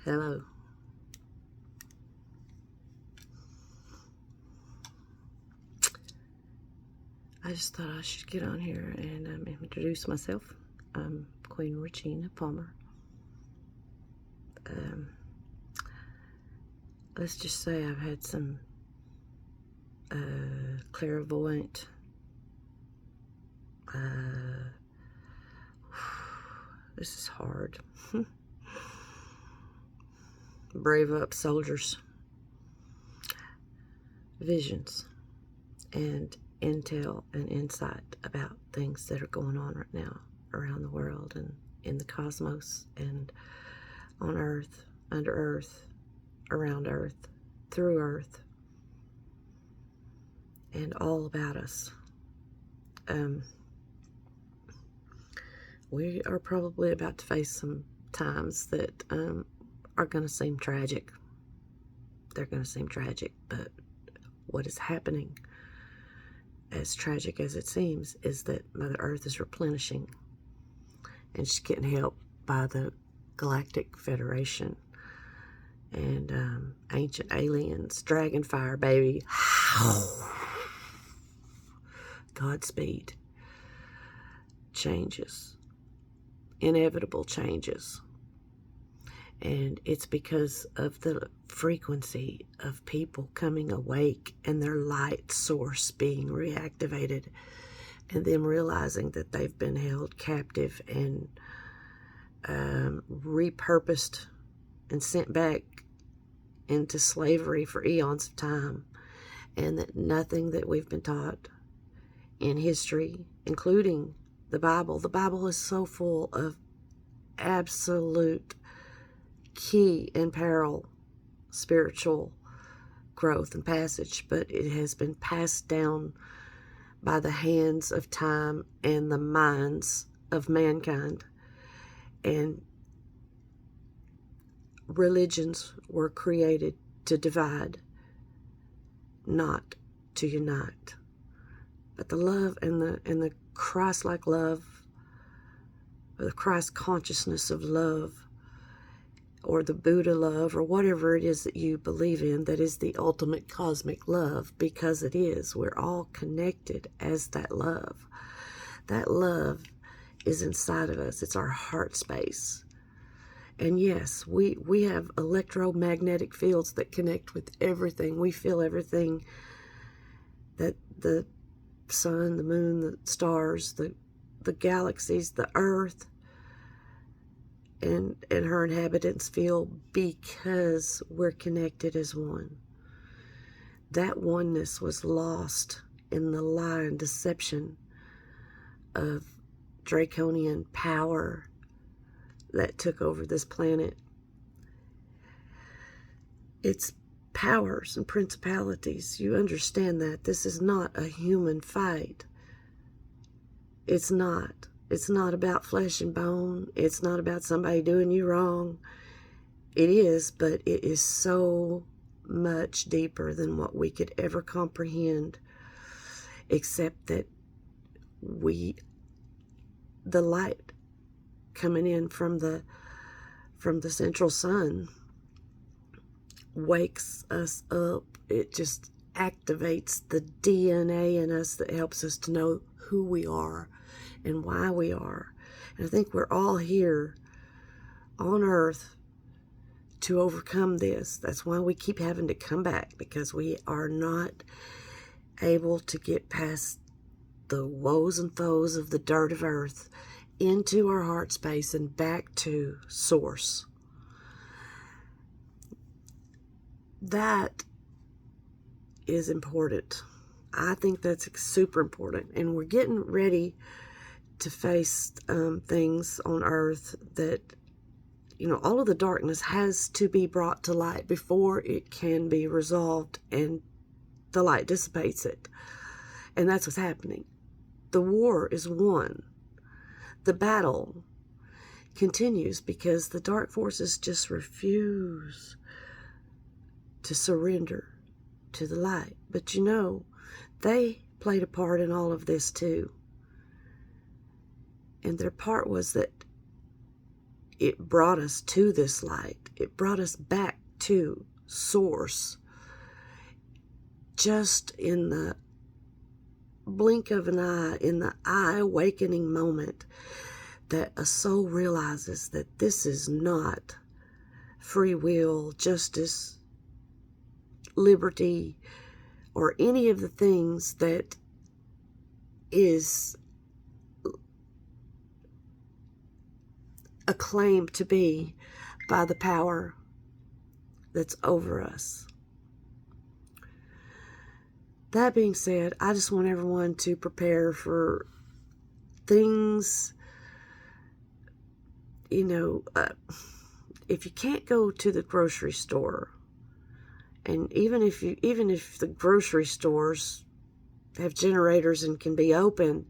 Hello. I just thought I should get on here and introduce myself. I'm Queen Regina Palmer. Let's just say I've had some clairvoyant this is hard. Brave up, soldiers. Visions and intel and insight about things that are going on right now around the world and in the cosmos and on Earth, under Earth, around Earth, through Earth, and all about us. We are probably about to face some times that are going to seem tragic. They're going to seem tragic, but what is happening, as tragic as it seems, is that Mother Earth is replenishing, and she's getting help by the Galactic Federation and ancient aliens, dragonfire, baby. Godspeed. Changes. Inevitable changes. And it's because of the frequency of people coming awake and their light source being reactivated, and them realizing that they've been held captive and repurposed and sent back into slavery for eons of time, and that nothing that we've been taught in history, including the Bible is so full of absolute key and peril spiritual growth and passage, but it has been passed down by the hands of time and the minds of mankind. And religions were created to divide, not to unite. But the love and the Christ-like love, or the Christ consciousness of love, or the Buddha love, or whatever it is that you believe in, that is the ultimate cosmic love, because it is. We're all connected as that love. That love is inside of us. It's our heart space. And yes, we have electromagnetic fields that connect with everything. We feel everything that the sun, the moon, the stars, the galaxies, the earth, and her inhabitants feel, because we're connected as one. That oneness was lost in the lie and deception of draconian power that took over this planet. It's powers and principalities. You understand that this is not a human fight. It's not. It's not about flesh and bone. It's not about somebody doing you wrong. It is, but it is so much deeper than what we could ever comprehend, except that the light coming in from the central sun wakes us up. It just activates the DNA in us that helps us to know who we are and why we are. And I think we're all here on Earth to overcome this. That's why we keep having to come back, because we are not able to get past the woes and foes of the dirt of Earth into our heart space and back to Source. That is important. I think that's super important. And we're getting ready to face things on Earth that, all of the darkness has to be brought to light before it can be resolved, and the light dissipates it. And that's what's happening. The war is won. The battle continues because the dark forces just refuse to surrender to the light. But they played a part in all of this too. And their part was that it brought us to this light. It brought us back to Source. Just in the blink of an eye, in the eye-awakening moment, that a soul realizes that this is not free will, justice, liberty, or any of the things that is acclaimed to be by the power that's over us. That being said, I just want everyone to prepare for things, if you can't go to the grocery store, and even if the grocery stores have generators and can be open,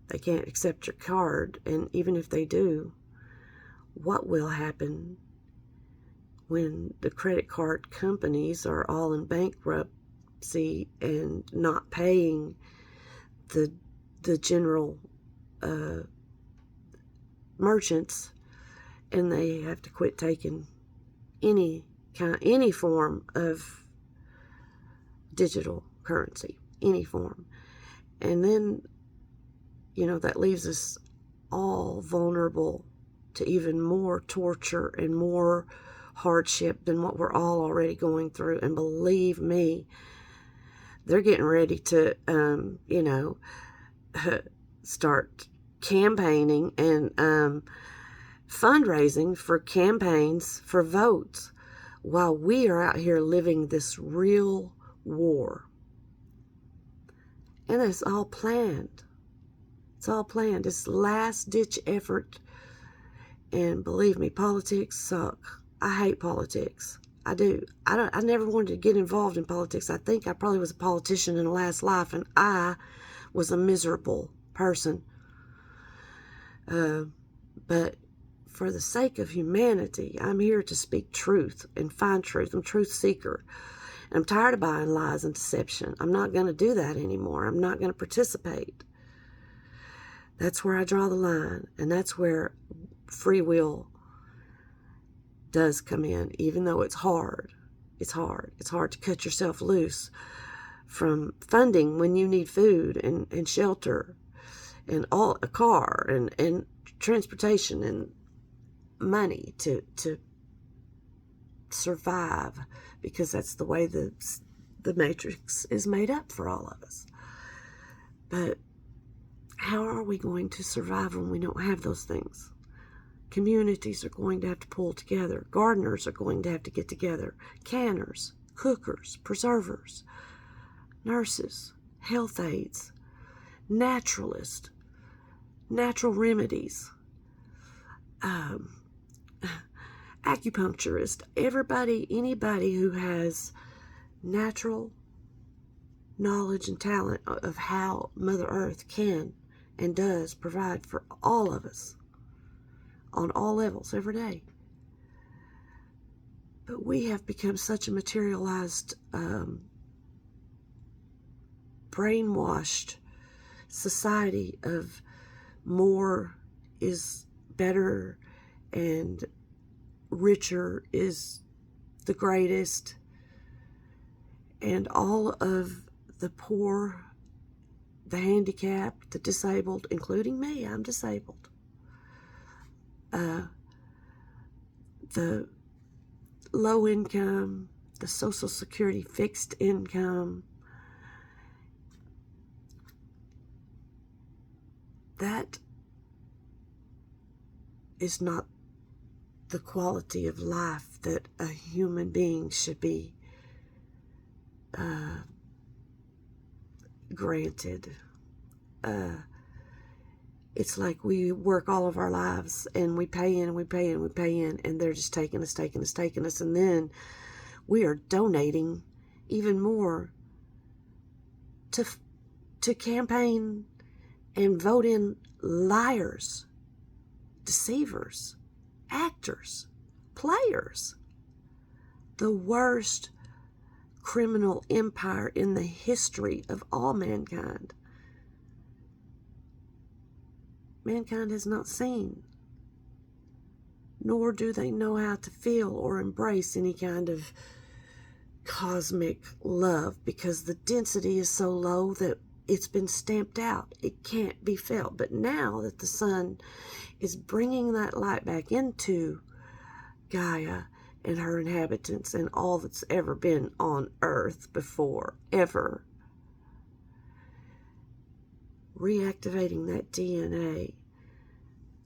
they can't accept your card. And even if they do, what will happen when the credit card companies are all in bankruptcy and not paying the general merchants, and they have to quit taking any form of digital currency, any form? And then, that leaves us all vulnerable to even more torture and more hardship than what we're all already going through. And believe me, they're getting ready to, start campaigning and fundraising for campaigns for votes while we are out here living this real war. And it's all planned. It's all planned. It's last-ditch effort. And believe me, politics suck. I hate politics. I do. I never wanted to get involved in politics. I think I probably was a politician in a last life, and I was a miserable person. But for the sake of humanity, I'm here to speak truth and find truth. I'm a truth seeker. And I'm tired of buying lies and deception. I'm not going to do that anymore. I'm not going to participate. That's where I draw the line. And that's where free will does come in, even though it's hard. It's hard. It's hard to cut yourself loose from funding when you need food and shelter and a car and transportation and money to survive, because that's the way the matrix is made up for all of us. But how are we going to survive when we don't have those things? Communities are going to have to pull together. Gardeners are going to have to get together. Canners, cookers, preservers, nurses, health aides, naturalists, natural remedies, acupuncturist, anybody who has natural knowledge and talent of how Mother Earth can and does provide for all of us on all levels every day. But we have become such a materialized, brainwashed society of more is better and richer is the greatest, and all of the poor, the handicapped, the disabled, including me, I'm disabled, the low income, the Social Security fixed income, that is not the quality of life that a human being should be granted. It's like we work all of our lives and we pay in and we pay in and we pay in, and they're just taking us, and then we are donating even more to campaign and vote in liars, deceivers, actors, players. The worst criminal empire in the history of all mankind. mankind has not seen, nor do they know how to feel or embrace any kind of cosmic love, because the density is so low that it's been stamped out. It can't be felt. But now that the sun is bringing that light back into Gaia and her inhabitants and all that's ever been on Earth before, ever, reactivating that DNA,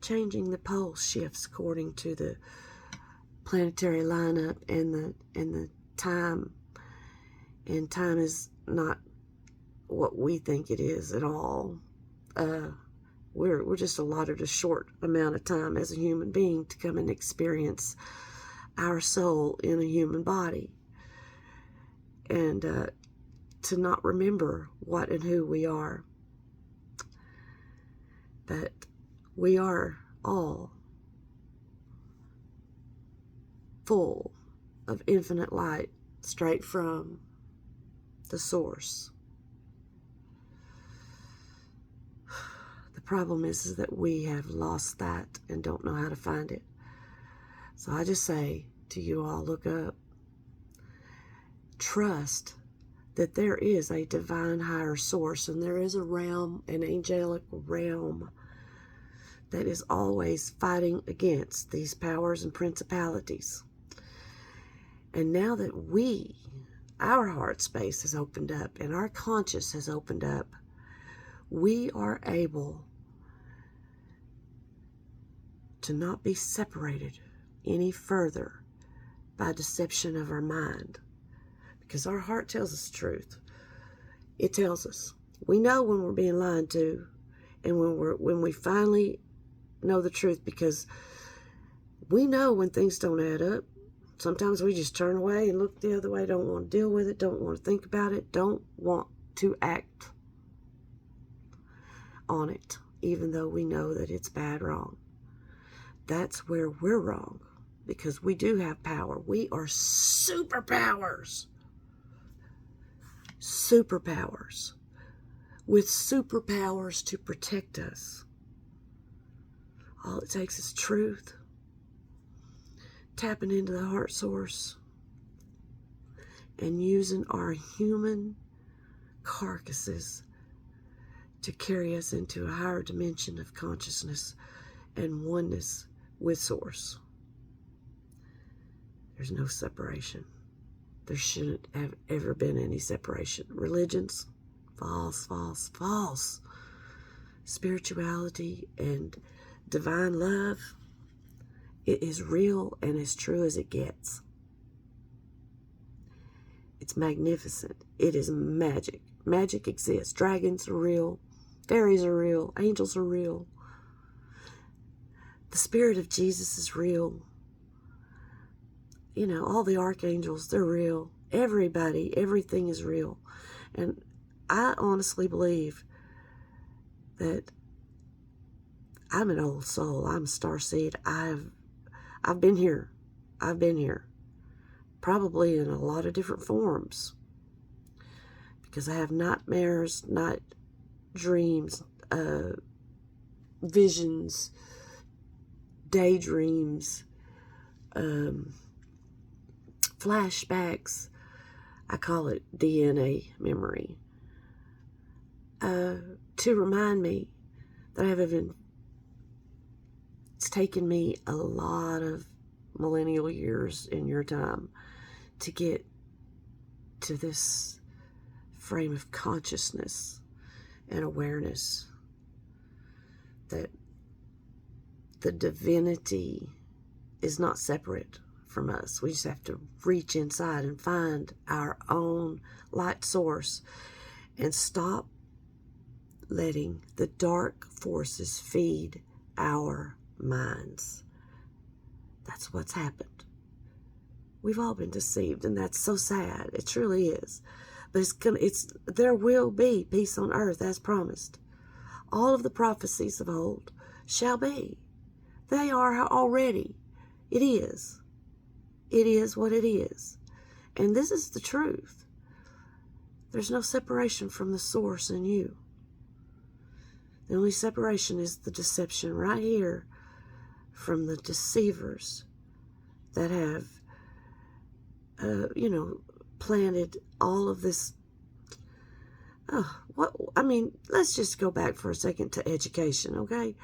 changing the pole shifts according to the planetary lineup and the time. And time is not what we think it is at all. We're just allotted a short amount of time as a human being to come and experience our soul in a human body, and to not remember what and who we are. But we are all full of infinite light straight from the source. The problem is that we have lost that and don't know how to find it. So I just say to you all, look up. Trust that there is a divine higher source, and there is a realm, an angelic realm, that is always fighting against these powers and principalities. And now that our heart space has opened up and our conscience has opened up, we are able to not be separated any further by deception of our mind. Because our heart tells us the truth. It tells us. We know when we're being lied to, and when we finally know the truth, because we know when things don't add up. Sometimes we just turn away and look the other way, don't want to deal with it, don't want to think about it, don't want to act on it, even though we know that it's bad wrong. That's where we're wrong, because we do have power. We are superpowers. Superpowers. With superpowers to protect us. All it takes is truth. Tapping into the heart source. And using our human carcasses to carry us into a higher dimension of consciousness and oneness with source. There's no separation. There shouldn't have ever been any separation. Religions, false, false, false. Spirituality and divine love, it is real and as true as it gets. It's magnificent. It is magic. Magic exists. Dragons are real. Fairies are real. Angels are real. The spirit of Jesus is real. You know, all the archangels, they're real. Everybody, everything is real. And I honestly believe that I'm an old soul. I'm a starseed. I've been here. I've been here. Probably in a lot of different forms. Because I have nightmares, night dreams, visions, daydreams, flashbacks. I call it DNA memory. To remind me that it's taken me a lot of millennial years in your time to get to this frame of consciousness and awareness that the divinity is not separate from us. We just have to reach inside and find our own light source and stop letting the dark forces feed our minds. That's what's happened. We've all been deceived, and that's so sad. It truly is. But there will be peace on earth as promised. All of the prophecies of old shall be. They are already. It is. It is what it is. And this is the truth. There's no separation from the source in you. The only separation is the deception right here from the deceivers that have, planted all of this. Let's just go back for a second to education, okay?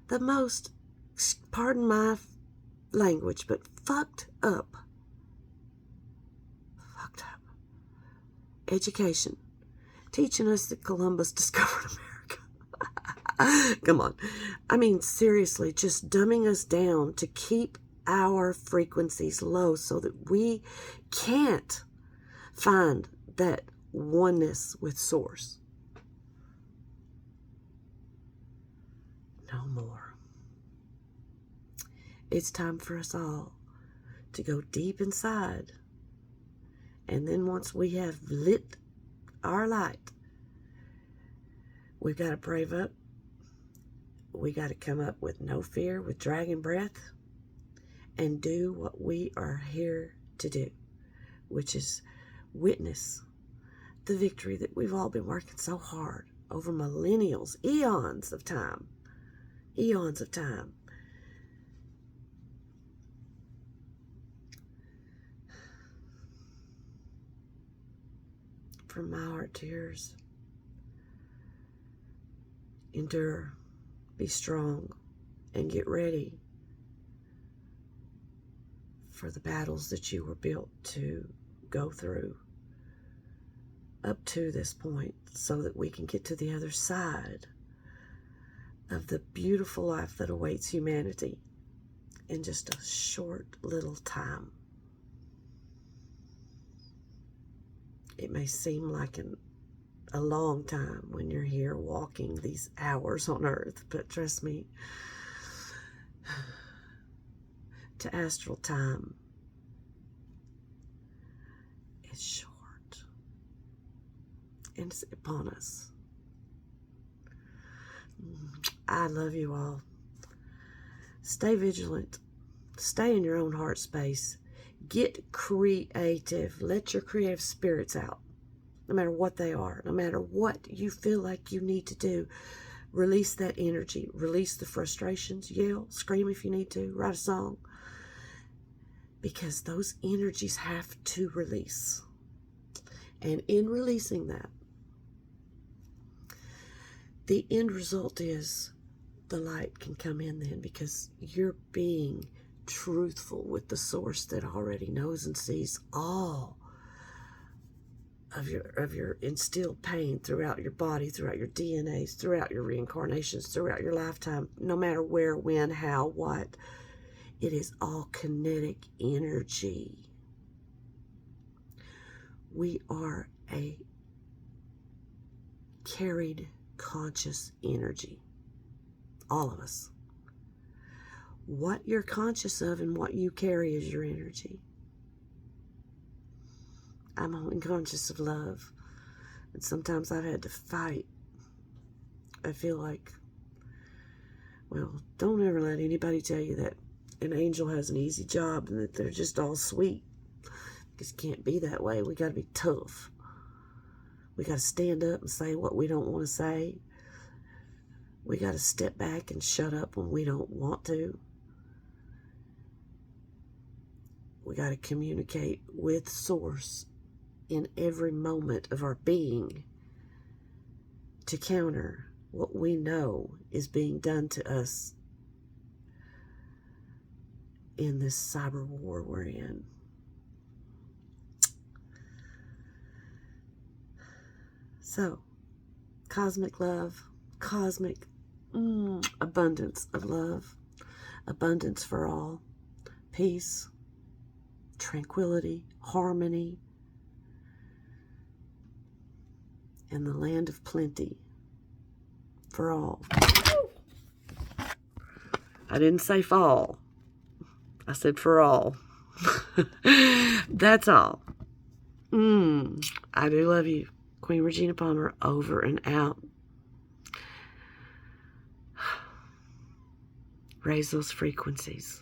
The most, pardon my language, but fucked up education, teaching us that Columbus discovered America. Come on. Seriously, just dumbing us down to keep our frequencies low so that we can't find that oneness with Source. No more. It's time for us all to go deep inside. And then once we have lit our light, we've got to brave up. We got to come up with no fear, with dragon breath, and do what we are here to do, which is witness the victory that we've all been working so hard over millennials, eons of time. From my heart to yours, endure, be strong, and get ready for the battles that you were built to go through up to this point, so that we can get to the other side of the beautiful life that awaits humanity in just a short little time. It may seem like a long time when you're here walking these hours on earth, but trust me, to astral time, it's short. And it's upon us. I love you all. Stay vigilant. Stay in your own heart space. Get creative. Let your creative spirits out. No matter what they are. No matter what you feel like you need to do. Release that energy. Release the frustrations. Yell. Scream if you need to. Write a song. Because those energies have to release. And in releasing that, the end result is the light can come in then, because you're being truthful with the Source that already knows and sees all of your instilled pain throughout your body, throughout your DNAs, throughout your reincarnations, throughout your lifetime, no matter where, when, how, what. It is all kinetic energy. We are a carried conscious energy. All of us. What you're conscious of and what you carry is your energy. I'm only conscious of love. And sometimes I've had to fight. I feel like, well, don't ever let anybody tell you that an angel has an easy job and that they're just all sweet. Because it can't be that way. We got to be tough. We got to stand up and say what we don't want to say. We got to step back and shut up when we don't want to. We got to communicate with Source in every moment of our being to counter what we know is being done to us in this cyber war we're in. So, cosmic love, cosmic abundance of love, abundance for all, peace, tranquility, harmony, and the land of plenty for all. I didn't say fall. I said for all. That's all. I do love you. Queen Regina Palmer, over and out. Raise those frequencies.